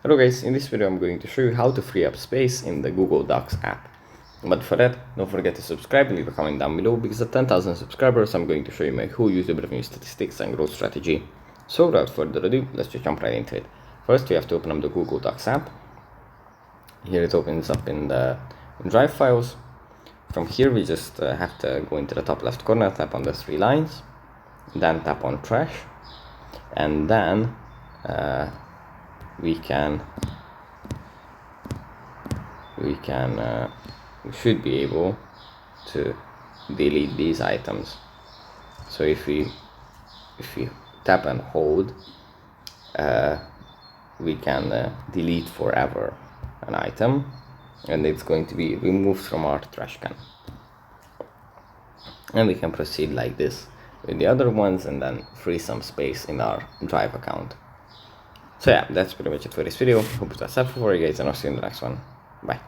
Hello guys, in this video I'm going to show you how to free up space in the Google Docs app. But for that, don't forget to subscribe and leave a comment down below, because at 10,000 subscribers I'm going to show you my whole YouTube revenue statistics and growth strategy. So without further ado, let's just jump right into it. First we have to open up the Google Docs app. Here it opens up in the Drive files. From here we just have to go into the top left corner, tap on the three lines, then tap on trash, and then we should be able to delete these items. So if we tap and hold, we can delete forever an item, and it's going to be removed from our trash can. And we can proceed like this with the other ones and then free some space in our Drive account. So yeah, that's pretty much it for this video. Hope it was helpful for you guys, and I'll see you in the next one. Bye.